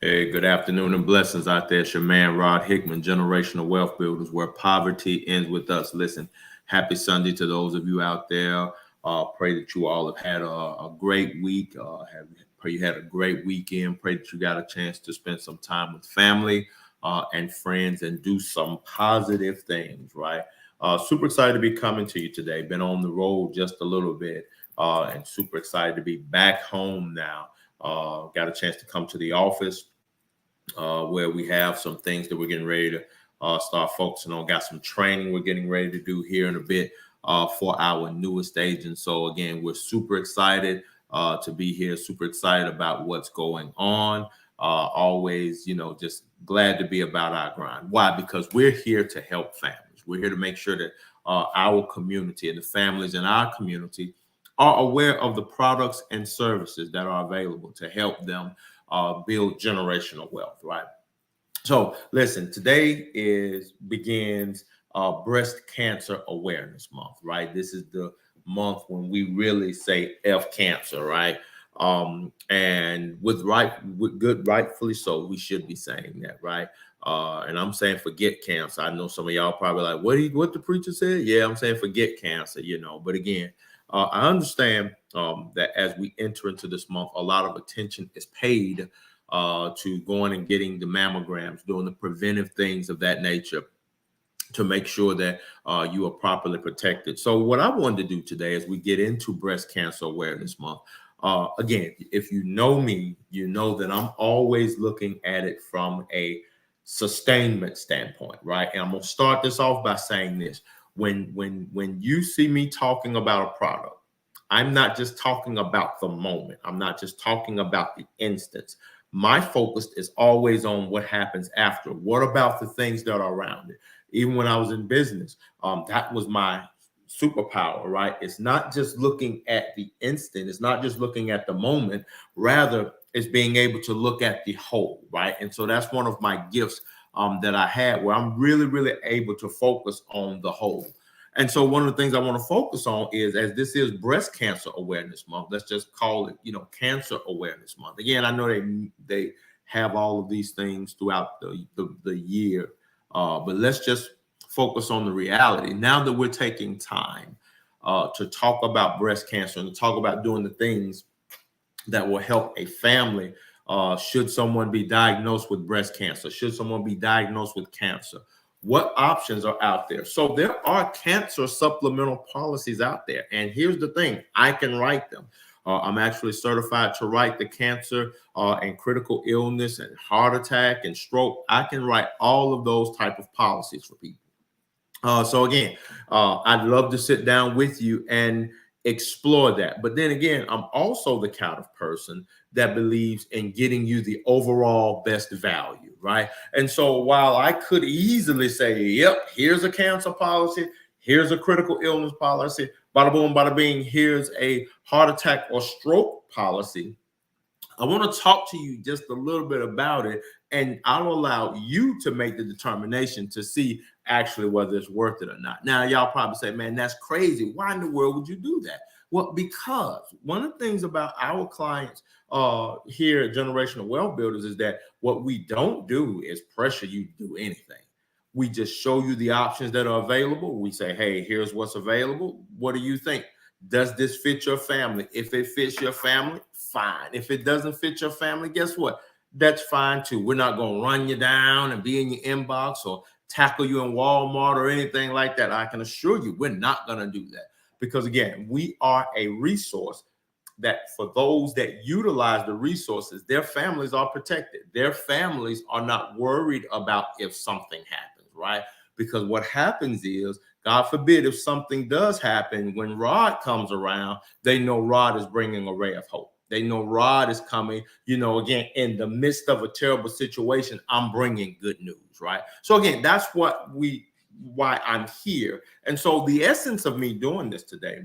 Hey, good afternoon and blessings out there. It's your man, Rod Hickman, Generational Wealth Builders, where poverty ends with us. Listen, happy Sunday to those of you out there. Pray that you all have had a great week. Pray you had a great weekend. Pray that you got a chance to spend some time with family and friends and do some positive things, right? Super excited to be coming to you today. Been on the road just a little bit and super excited to be back home now. Got a chance to come to the office where we have some things that we're getting ready to start focusing on. Got some training we're getting ready to do here in a bit for our newest agents. So again, we're super excited to be here, super excited about what's going on. Always, just glad to be about our grind. Why? Because we're here to help families. We're here to make sure that our community and the families in our community are aware of the products and services that are available to help them build generational wealth, right? So listen, today begins Breast Cancer Awareness Month, right? This is the month when we really say F cancer, right? And rightfully so, we should be saying that, right? And I'm saying forget cancer. I know some of y'all probably like, what the preacher said? Yeah, I'm saying forget cancer, But again, I understand that as we enter into this month, a lot of attention is paid to going and getting the mammograms, doing the preventive things of that nature to make sure that you are properly protected. So what I wanted to do today as we get into Breast Cancer Awareness Month, again, if you know me, you know that I'm always looking at it from a sustainment standpoint, right? And I'm going to start this off by saying this. When you see me talking about a product, I'm not just talking about the moment. I'm not just talking about the instance. My focus is always on what happens after. What about the things that are around it? Even when I was in business, that was my superpower, right? It's not just looking at the instant. It's not just looking at the moment. Rather, it's being able to look at the whole, right? And so that's one of my gifts that I had, where I'm really, really able to focus on the whole. And so one of the things I want to focus on is, as this is Breast Cancer Awareness Month, let's just call it, Cancer Awareness Month. Again, I know they have all of these things throughout the year, but let's just focus on the reality. Now that we're taking time to talk about breast cancer and to talk about doing the things that will help a family, should someone be diagnosed with breast cancer, should someone be diagnosed with cancer, what options are out there? So there are cancer supplemental policies out there. And here's the thing, I can write them. I'm actually certified to write the cancer and critical illness and heart attack and stroke. I can write all of those type of policies for people. So again, I'd love to sit down with you and explore that. But then again, I'm also the kind of person that believes in getting you the overall best value, right? And so while I could easily say, yep, here's a cancer policy, here's a critical illness policy, bada boom, bada bing, here's a heart attack or stroke policy, I want to talk to you just a little bit about it, and I'll allow you to make the determination to see actually whether it's worth it or not. Now, y'all probably say, man, that's crazy. Why in the world would you do that? Well, because one of the things about our clients here at Generational Wealth Builders is that what we don't do is pressure you to do anything. We just show you the options that are available. We say, hey, here's what's available. What do you think? Does this fit your family? If it fits your family, fine. If it doesn't fit your family, guess what? That's fine too. We're not going to run you down and be in your inbox or tackle you in Walmart or anything like that. I can assure you we're not going to do that, because again, we are a resource that for those that utilize the resources, their families are protected. Their families are not worried about if something happens, right? Because what happens is, God forbid, if something does happen, when Rod comes around, they know Rod is bringing a ray of hope. They know Rod is coming, again, in the midst of a terrible situation, I'm bringing good news, right? So again, that's why I'm here. And so the essence of me doing this today,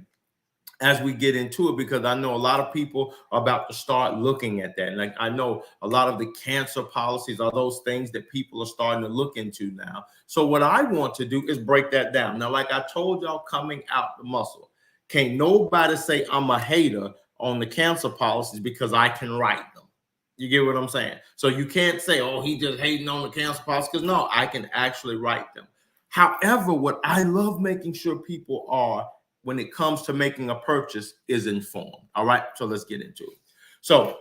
as we get into it, because I know a lot of people are about to start looking at that. And like, I know a lot of the cancer policies are those things that people are starting to look into now. So what I want to do is break that down. Now, like I told y'all coming out the muscle, can't nobody say I'm a hater on the cancer policies because I can write them. You get what I'm saying? So you can't say, oh, he just hating on the cancer policy, because no, I can actually write them. However, what I love making sure people are when it comes to making a purchase is informed. All right, so let's get into it. So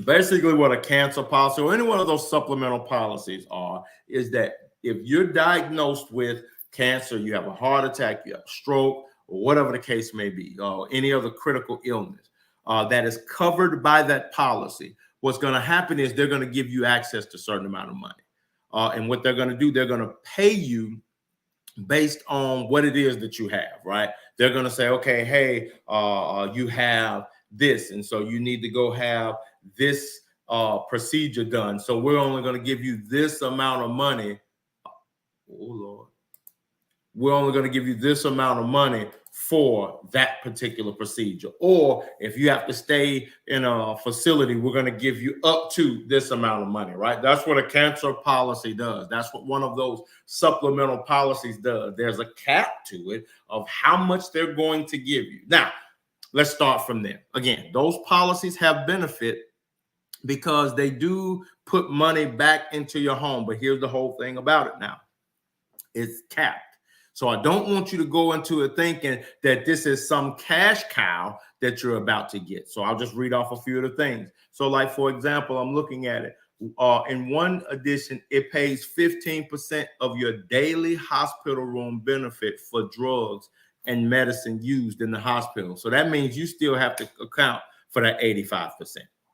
basically what a cancer policy or any one of those supplemental policies are is that if you're diagnosed with cancer, you have a heart attack, you have a stroke, or whatever the case may be, or any other critical illness that is covered by that policy, what's going to happen is they're going to give you access to a certain amount of money. And what they're going to do, they're going to pay you based on what it is that you have, right? They're going to say, okay, hey, you have this, and so you need to go have this procedure done. So we're only going to give you this amount of money. Oh, Lord. We're only going to give you this amount of money for that particular procedure. Or if you have to stay in a facility, we're going to give you up to this amount of money, right? That's what a cancer policy does. That's what one of those supplemental policies does. There's a cap to it of how much they're going to give you. Now, let's start from there. Again, those policies have benefit because they do put money back into your home. But here's the whole thing about it now. It's capped. So I don't want you to go into it thinking that this is some cash cow that you're about to get. So I'll just read off a few of the things. So like, for example, I'm looking at it. In one edition, it pays 15% of your daily hospital room benefit for drugs and medicine used in the hospital. So that means you still have to account for that 85%.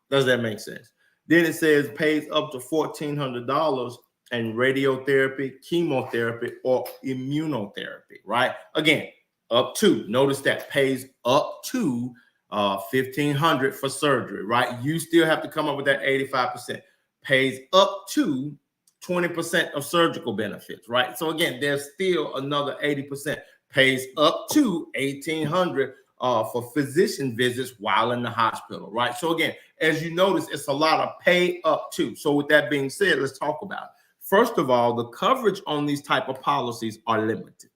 Does that make sense? Then it says pays up to $1,400 and radiotherapy, chemotherapy, or immunotherapy, right? Again, up to, notice that pays up to $1,500 for surgery, right? You still have to come up with that 85%. Pays up to 20% of surgical benefits, right? So again, there's still another 80%. Pays up to $1,800 for physician visits while in the hospital, right? So again, as you notice, it's a lot of pay up to. So with that being said, let's talk about it. First of all, the coverage on these type of policies are limited,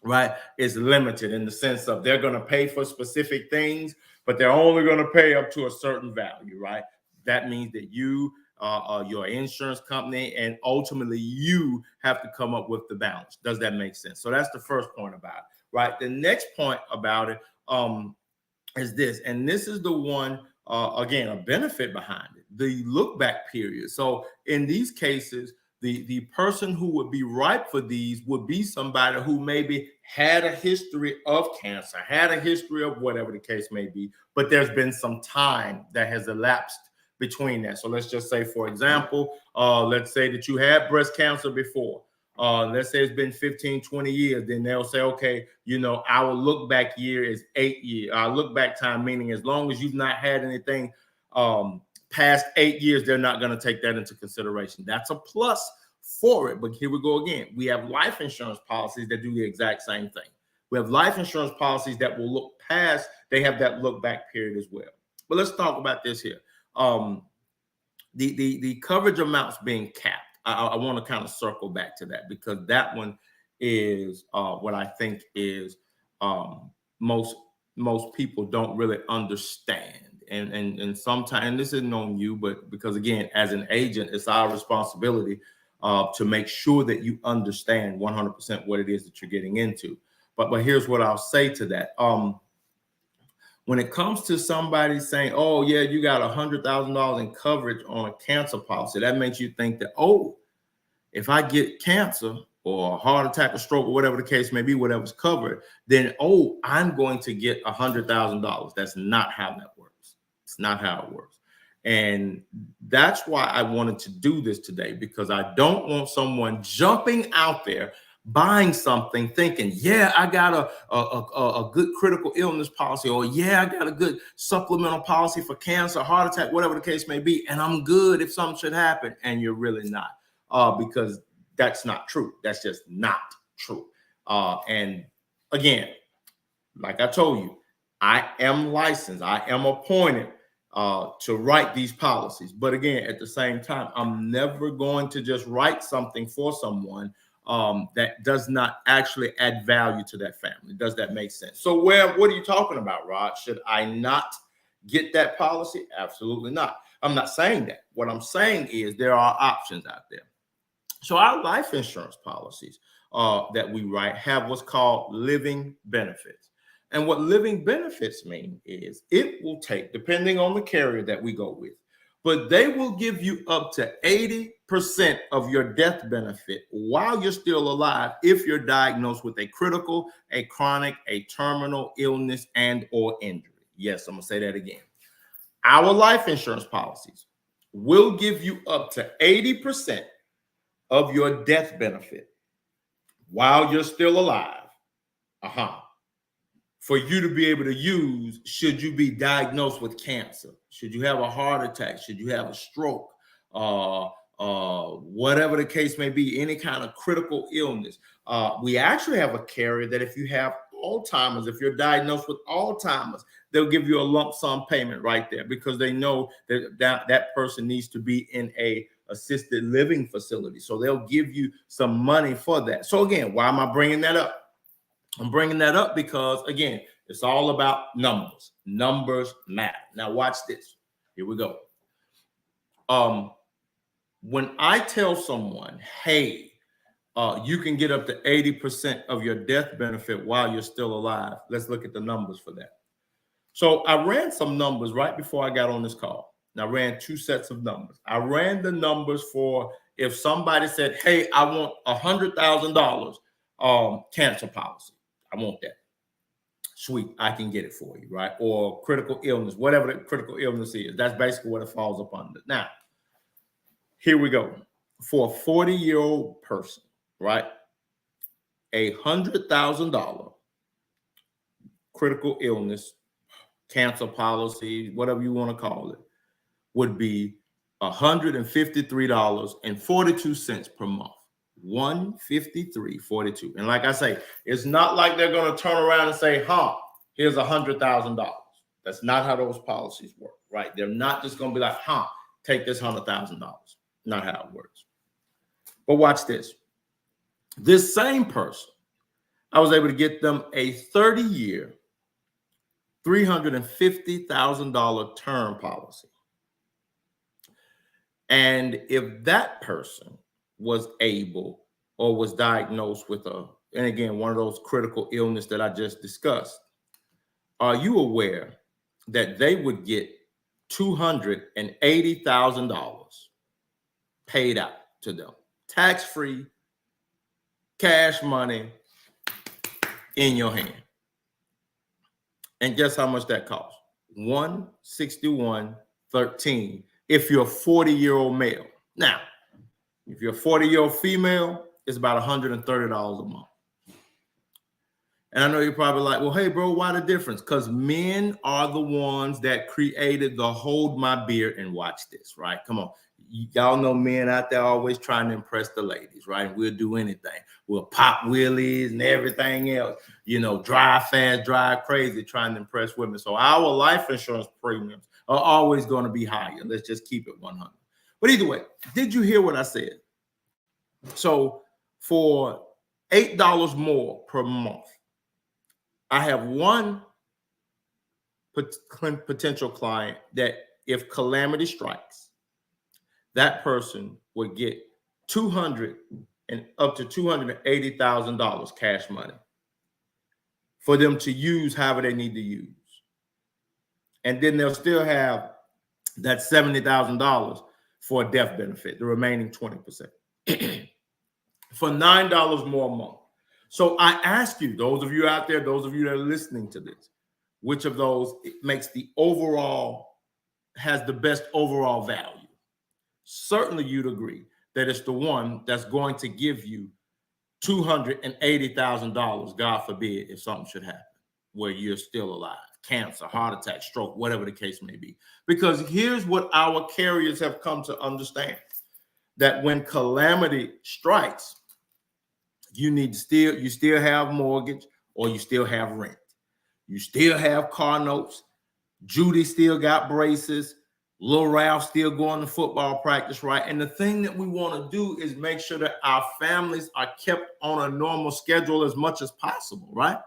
right? It's limited in the sense of they're going to pay for specific things, but they're only going to pay up to a certain value, right? That means that you, your insurance company, and ultimately you have to come up with the balance. Does that make sense? So that's the first point about it, right? The next point about it is this, and this is the one, again, a benefit behind it, the look back period. So in these cases, the person who would be ripe for these would be somebody who maybe had a history of cancer, had a history of whatever the case may be, but there's been some time that has elapsed between that. So let's just say, for example, let's say that you had breast cancer before. Let's say it's been 15, 20 years. Then they'll say, okay, you know, our look back year is 8 years. Our look back time, meaning as long as you've not had anything past 8 years, they're not going to take that into consideration. That's a plus for it. But here we go again. We have life insurance policies that do the exact same thing. We have life insurance policies that will look past, they have that look back period as well. But let's talk about this here. The coverage amounts being capped. I want to kind of circle back to that because that one is what I think is most people don't really understand. And sometimes, and this isn't on you, but because again, as an agent, it's our responsibility to make sure that you understand 100% what it is that you're getting into. But here's what I'll say to that. When it comes to somebody saying, oh, yeah, you got $100,000 in coverage on a cancer policy, that makes you think that, oh, if I get cancer or a heart attack or stroke or whatever the case may be, whatever's covered, then, oh, I'm going to get $100,000. That's not how that works. It's not how it works. And that's why I wanted to do this today, because I don't want someone jumping out there buying something thinking, yeah, I got a good critical illness policy, or yeah, I got a good supplemental policy for cancer, heart attack, whatever the case may be, and I'm good if something should happen, and you're really not, because that's not true. That's just not true. And again, like I told you, I am licensed, I am appointed to write these policies. But again, at the same time, I'm never going to just write something for someone that does not actually add value to that family. Does that make sense? So what are you talking about, Rod? Should I not get that policy? Absolutely not. I'm not saying that. What I'm saying is there are options out there. So our life insurance policies that we write have what's called living benefits. And what living benefits mean is it will take, depending on the carrier that we go with, but they will give you up to 80% of your death benefit while you're still alive if you're diagnosed with a critical, a chronic, a terminal illness and or injury. Yes, I'm going to say that again. Our life insurance policies will give you up to 80% of your death benefit while you're still alive. For you to be able to use should you be diagnosed with cancer, should you have a heart attack, should you have a stroke, whatever the case may be, any kind of critical illness. We actually have a carrier that if you have Alzheimer's, if you're diagnosed with Alzheimer's, they'll give you a lump sum payment right there because they know that person needs to be in a assisted living facility. So they'll give you some money for that. So again, why am I bringing that up? I'm bringing that up because, again, it's all about numbers. Numbers matter. Now, watch this. Here we go. When I tell someone, hey, you can get up to 80% of your death benefit while you're still alive, let's look at the numbers for that. So I ran some numbers right before I got on this call. And I ran two sets of numbers. I ran the numbers for if somebody said, hey, I want $100,000 cancer policy. I want that. Sweet, I can get it for you, right? Or critical illness, whatever the critical illness is. That's basically what it falls up under. Now, here we go. For a 40-year-old person, right? $100,000 critical illness, cancer policy, whatever you want to call it, would be $153.42 per month. $153.42. And like I say, it's not like they're going to turn around and say, here's $100,000. That's not how those policies work, right? They're not just going to be like, take this $100,000. Not how it works. But watch this. This same person, I was able to get them a 30-year, $350,000 term policy. And if that person was able or was diagnosed with and again, one of those critical illness that I just discussed, are you aware that they would get $280,000 paid out to them? Tax-free, cash money in your hand. And guess how much that costs? $161.13 if you're a 40-year-old male. Now, if you're a 40-year-old female, it's about $130 a month. And I know you're probably like, well, hey, bro, why the difference? Because men are the ones that created the hold my beer and watch this, right? Come on. Y'all know men out there always trying to impress the ladies, right? We'll do anything. We'll pop wheelies and everything else, drive fast, drive crazy, trying to impress women. So our life insurance premiums are always going to be higher. Let's just keep it 100. But either way, did you hear what I said? So for $8 more per month, I have one potential client that if calamity strikes, that person would get $200,000 and up to $280,000 cash money for them to use however they need to use. And then they'll still have that $70,000 for a death benefit, the remaining 20%, for $9 more a month. So I ask you, those of you out there, those of you that are listening to this, which of those makes has the best overall value? Certainly you'd agree that it's the one that's going to give you $280,000, God forbid, if something should happen, where you're still alive. Cancer, heart attack, stroke, whatever the case may be. Because here's what our carriers have come to understand, that when calamity strikes, you still have mortgage or you still have rent. You still have car notes. Judy still got braces. Lil Ralph still going to football practice, right? And the thing that we want to do is make sure that our families are kept on a normal schedule as much as possible, right?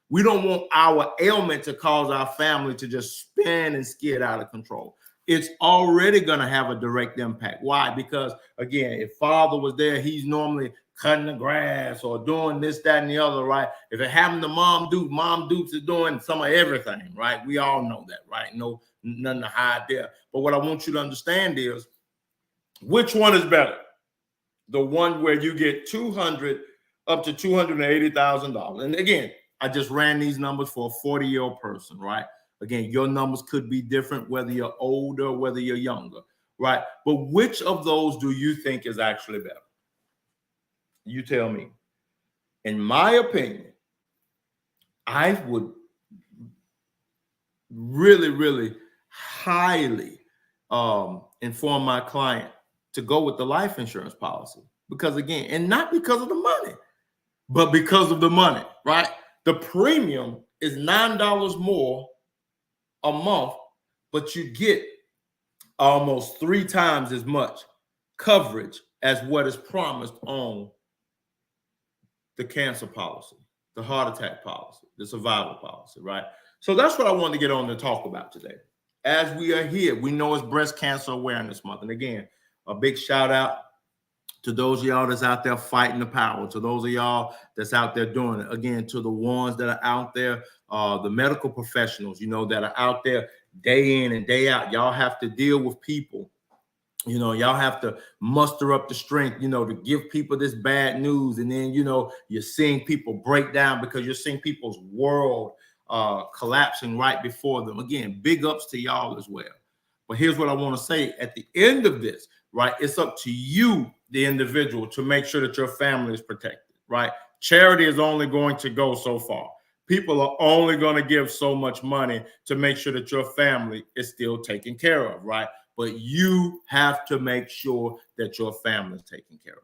We don't want our ailment to cause our family to just spin and skid out of control. it's already going to have a direct impact. Why? Because again, if father was there, he's normally cutting the grass or doing this, that, and the other, right? If it happened to Mom Dukes is doing some of everything, right? We all know that, right? No, nothing to hide there. But what I want you to understand is, which one is better? The one where you get $200 up to $280,000. And again, I just ran these numbers for a 40-year-old person, right? Again, your numbers could be different, whether you're older, whether you're younger, right? But which of those do you think is actually better? You tell me. In my opinion, I would really, really highly inform my client to go with the life insurance policy. Because again, and not because of the money, but because of the money, right? The premium is $9 more a month, but you get almost 3 times as much coverage as what is promised on the cancer policy, the heart attack policy, the survival policy, right? So that's what I wanted to get on to talk about today. As we are here, we know it's Breast Cancer Awareness Month. And again, a big shout out to those of y'all that's out there fighting the power, to those of y'all that's out there doing it. Again, to the ones that are out there, the medical professionals, you know, that are out there day in and day out. Y'all have to deal with people. You know, y'all have to muster up the strength, you know, to give people this bad news. And then, you know, you're seeing people break down because you're seeing people's world collapsing right before them. Again, big ups to y'all as well. But here's what I want to say at the end of this, right? It's up to you, the individual, to make sure that your family is protected, right? Charity is only going to go so far. People are only going to give so much money to make sure that your family is still taken care of, right? But you have to make sure that your family is taken care of.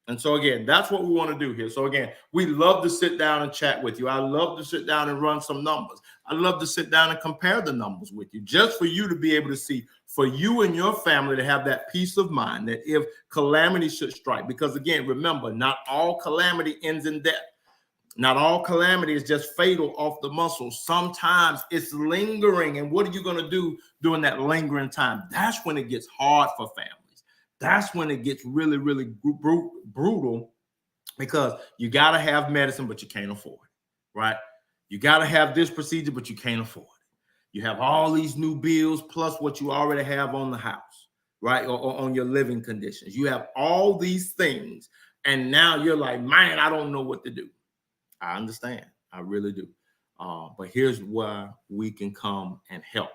And so again, that's what we want to do here. So again, we love to sit down and chat with you. I love to sit down and run some numbers. I love to sit down and compare the numbers with you, just for you to be able to see, for you and your family to have that peace of mind that if calamity should strike, because again, remember, not all calamity ends in death. Not all calamity is just fatal off the muscle. Sometimes it's lingering. And what are you going to do during that lingering time? That's when it gets hard for families. That's when it gets really, really brutal, because you got to have medicine, but you can't afford it, right? You got to have this procedure, but you can't afford it. You have all these new bills plus what you already have on the house, right? Or on your living conditions. You have all these things. And now you're like, man, I don't know what to do. I understand. I really do. But here's where we can come and help.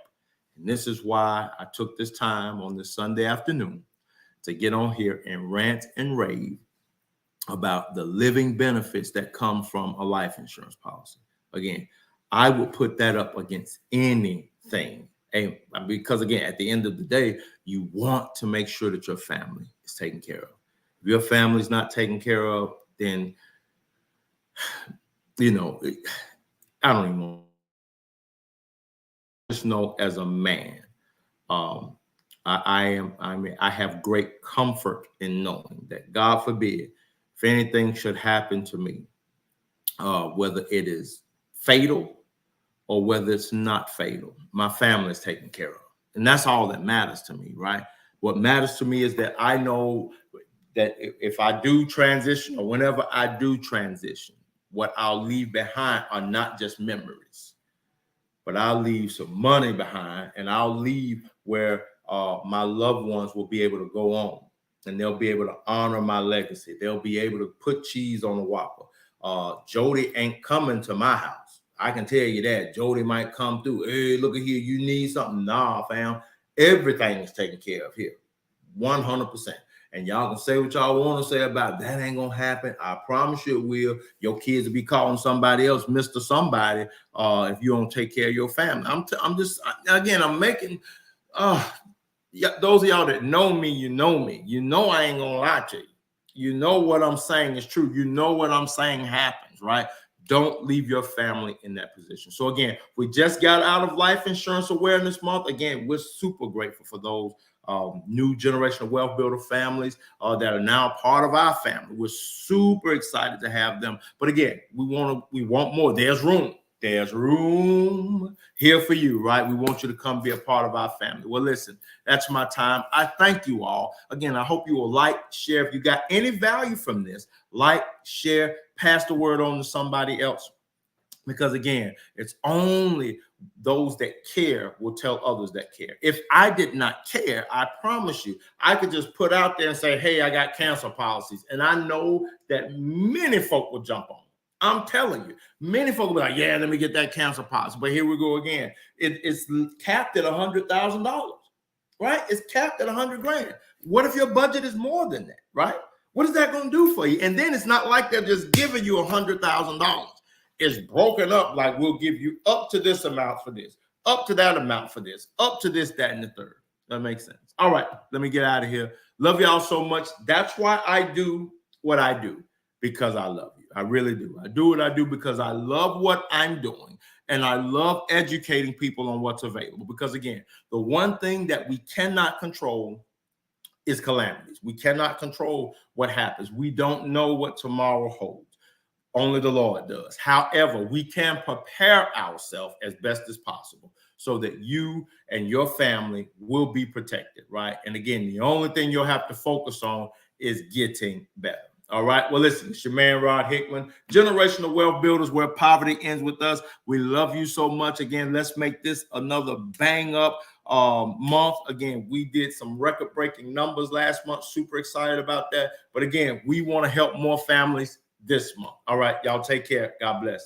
And this is why I took this time on this Sunday afternoon to get on here and rant and rave about the living benefits that come from a life insurance policy. Again, I would put that up against anything. And because again, at the end of the day, you want to make sure that your family is taken care of. If your family is not taken care of, then, you know, I don't even know. Just know as a man, I have great comfort in knowing that, God forbid, if anything should happen to me, whether it is fatal or whether it's not fatal, my family is taken care of. And that's all that matters to me, right? What matters to me is that I know that if I do transition, or whenever I do transition, what I'll leave behind are not just memories, but I'll leave some money behind, and I'll leave where my loved ones will be able to go on, and they'll be able to honor my legacy. They'll be able to put cheese on the Whopper. Jody ain't coming to my house. I can tell you that. Jody might come through. Hey, look at here. You need something? Nah, fam. Everything is taken care of here. 100%. And y'all can say what y'all want to say about it. That ain't going to happen. I promise you it will. Your kids will be calling somebody else Mr. Somebody if you don't take care of your family. I'm just, again, I'm making, those of y'all that know me, you know me. You know I ain't going to lie to you. You know what I'm saying is true. You know what I'm saying happens, right? Don't leave your family in that position. So again, we just got out of Life Insurance Awareness Month. Again, we're super grateful for those new generational wealth builder families that are now part of our family. We're super excited to have them. But again, we want more. There's room. there's room here for you, right? We want you to come be a part of our family. Well, listen, that's my time. I thank you all. Again, I hope you will like, share. If you got any value from this, like, share, pass the word on to somebody else. Because again, it's only those that care will tell others that care. If I did not care, I promise you, I could just put out there and say, hey, I got cancer policies. And I know that many folk will jump on. I'm telling you, many folk will be like, yeah, let me get that cancer policy. But here we go again. It's capped at $100,000, right? It's capped at 100 grand. What if your budget is more than that, right? What is that going to do for you? And then it's not like they're just giving you $100,000. It's broken up like we'll give you up to this amount for this, up to that amount for this, up to this, that, and the third. That makes sense. All right, let me get out of here. Love y'all so much. That's why I do what I do, because I love you. I really do. I do what I do because I love what I'm doing, and I love educating people on what's available. Because again, the one thing that we cannot control is calamities. We cannot control what happens. We don't know what tomorrow holds. Only the Lord does. However, we can prepare ourselves as best as possible so that you and your family will be protected, right? And again, the only thing you'll have to focus on is getting better. All right. Well, listen, it's your man, Rod Hickman, Generational Wealth Builders, where poverty ends with us. We love you so much. Again, let's make this another bang up month. Again, we did some record breaking numbers last month. Super excited about that. But again, we want to help more families this month. All right, y'all take care. God bless.